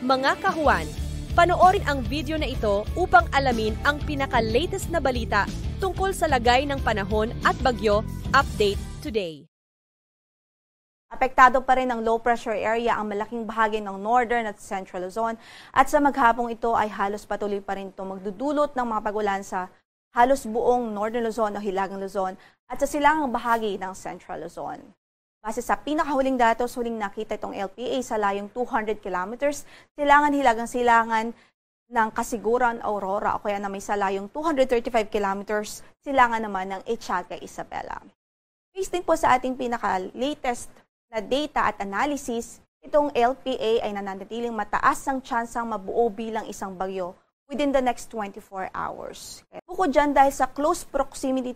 Mga kahuwan, panoorin ang video na ito upang alamin ang pinaka-latest na balita tungkol sa lagay ng panahon at bagyo. Update today. Apektado pa rin ng low pressure area ang malaking bahagi ng Northern at Central Luzon at sa maghapong ito ay halos patuloy pa rin ito magdudulot ng mga pagulan sa halos buong Northern Luzon o Hilagang Luzon at sa silangang bahagi ng Central Luzon. Base sa pinakahuling datos, huling nakita itong LPA sa layong 200 kilometers, silangan-hilagang-silangan ng Kasiguran, Aurora o kaya na may sa layong 235 kilometers, silangan naman ng Echagua, Isabela. Based din po sa ating pinaka-latest na data at analysis, itong LPA ay nananatiling mataas ang tsansang mabuo bilang isang bagyo within the next 24 hours. Bukod dyan, dahil sa close proximity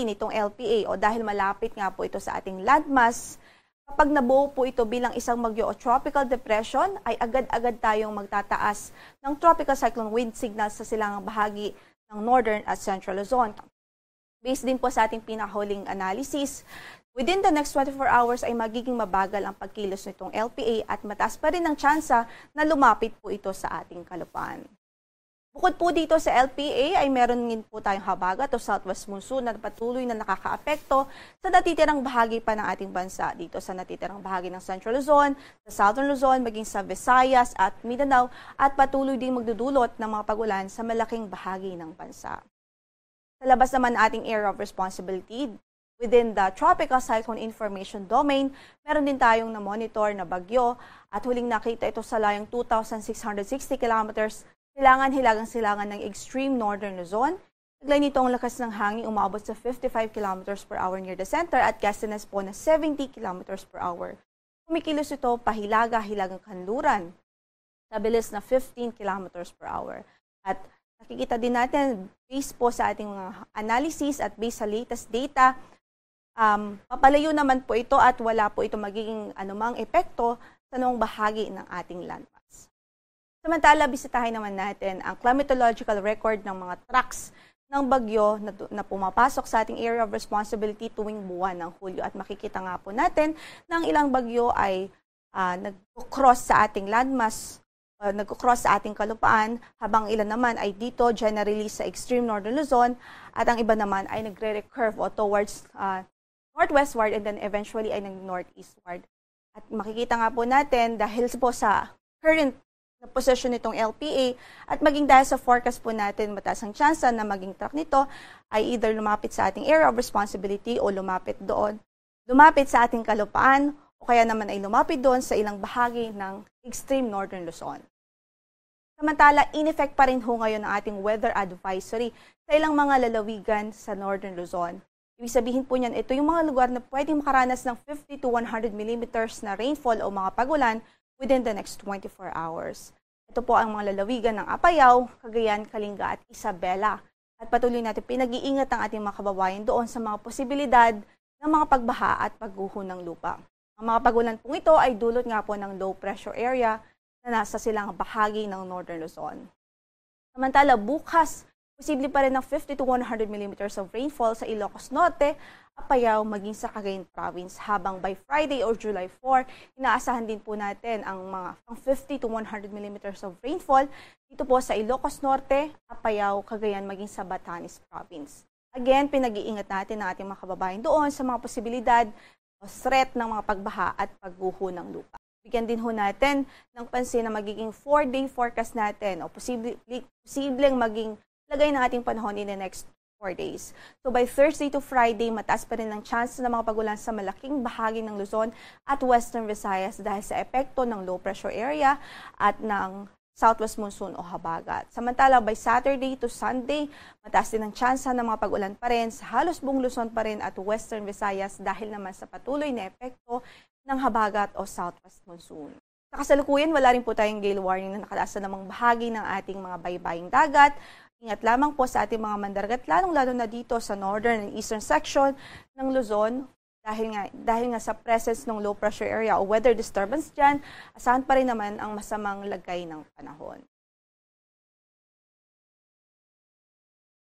nitong LPA o dahil malapit nga po ito sa ating landmass, kapag nabuo po ito bilang isang bagyo o tropical depression, ay agad-agad tayong magtataas ng tropical cyclone wind signal sa silangang bahagi ng Northern at Central Luzon. Based din po sa ating pinahuling analysis, within the next 24 hours ay magiging mabagal ang pagkilos nitong LPA at mataas pa rin ang tsansa na lumapit po ito sa ating kalupaan. Bukod po dito sa LPA ay meron din po tayong habagat o southwest monsoon na patuloy na nakakaapekto sa natitirang bahagi pa ng ating bansa. Dito sa natitirang bahagi ng Central Luzon, sa Southern Luzon, maging sa Visayas at Mindanao at patuloy din magdudulot ng mga pagulan sa malaking bahagi ng bansa. Sa labas naman ating area of responsibility, within the Tropical Cyclone Information Domain, meron din tayong na-monitor na bagyo at huling nakita ito sa layong 2,660 kilometers silangan-hilagang-silangan ng extreme northern Luzon. Taglay nito ang lakas ng hangin umabot sa 55 km per hour near the center at gustiness po na 70 km per hour. Kumikilos ito pahilaga-hilagang kanluran sa bilis na 15 km per hour. At nakikita din natin, based po sa ating mga analysis at based sa latest data, papalayo naman po ito at wala po ito magiging anumang epekto sa noong bahagi ng ating landmass. Samantala, bisitahin naman natin ang climatological record ng mga tracks ng bagyo na pumapasok sa ating area of responsibility tuwing buwan ng Hulyo. At makikita nga po natin na ang ilang bagyo ay nag-cross sa ating landmass, nag-cross sa ating kalupaan, habang ilan naman ay dito generally sa extreme northern Luzon at ang iba naman ay nagre-recurve o towards northwestward and then eventually ay nag-northeastward. At makikita nga po natin dahil po sa current na position nitong LPA at maging dahil sa forecast po natin mataas ang tsansa na maging track nito ay either lumapit sa ating area of responsibility o lumapit sa ating kalupaan o kaya naman ay lumapit doon sa ilang bahagi ng extreme northern Luzon. Samantala, in effect pa rin ho ngayon ang ating weather advisory sa ilang mga lalawigan sa northern Luzon. Ibig sabihin po niyan, ito yung mga lugar na pwedeng makaranas ng 50 to 100 millimeters na rainfall o mga pagulan within the next 24 hours. Ito po ang mga lalawigan ng Apayao, Cagayan, Kalinga at Isabela. At patuloy natin pinag-iingat ang ating mga kababayan doon sa mga posibilidad ng mga pagbaha at pagguho ng lupa. Ang mga pagulan pong ito ay dulot nga po ng low pressure area na nasa silang bahagi ng Northern Luzon. Samantala, bukas, posible pa rin ng 50 to 100 millimeters of rainfall sa Ilocos Norte, Apayao, maging sa Cagayan Province. Habang by Friday or July 4, inaasahan din po natin ang 50 to 100 millimeters of rainfall dito po sa Ilocos Norte, Apayao, Cagayan, maging sa Batanes Province. Again, pinag-iingat natin ang ating mga kababayan doon sa mga posibilidad o threat ng mga pagbaha at pagguho ng lupa. Bigyan din ho natin ng pansin na magiging 4-day forecast natin o posibleng maging lagay ng ating panahon in the next 4 days. So by Thursday to Friday, mataas pa rin ang chance ng mga pagulan sa malaking bahagi ng Luzon at Western Visayas dahil sa epekto ng low pressure area at ng southwest monsoon o habagat. Samantala, by Saturday to Sunday, mataas din ang chance ng mga pagulan pa rin sa halos buong Luzon pa rin at Western Visayas dahil naman sa patuloy na epekto ng habagat o southwest monsoon. Sa kasalukuyan, wala rin po tayong gale warning na nakalaasa namang bahagi ng ating mga baybaying dagat. Ingat lamang po sa ating mga mandaragat, lalong-lalo na dito sa northern and eastern section ng Luzon dahil nga sa presence ng low pressure area o weather disturbance dyan, asahan pa rin naman ang masamang lagay ng panahon.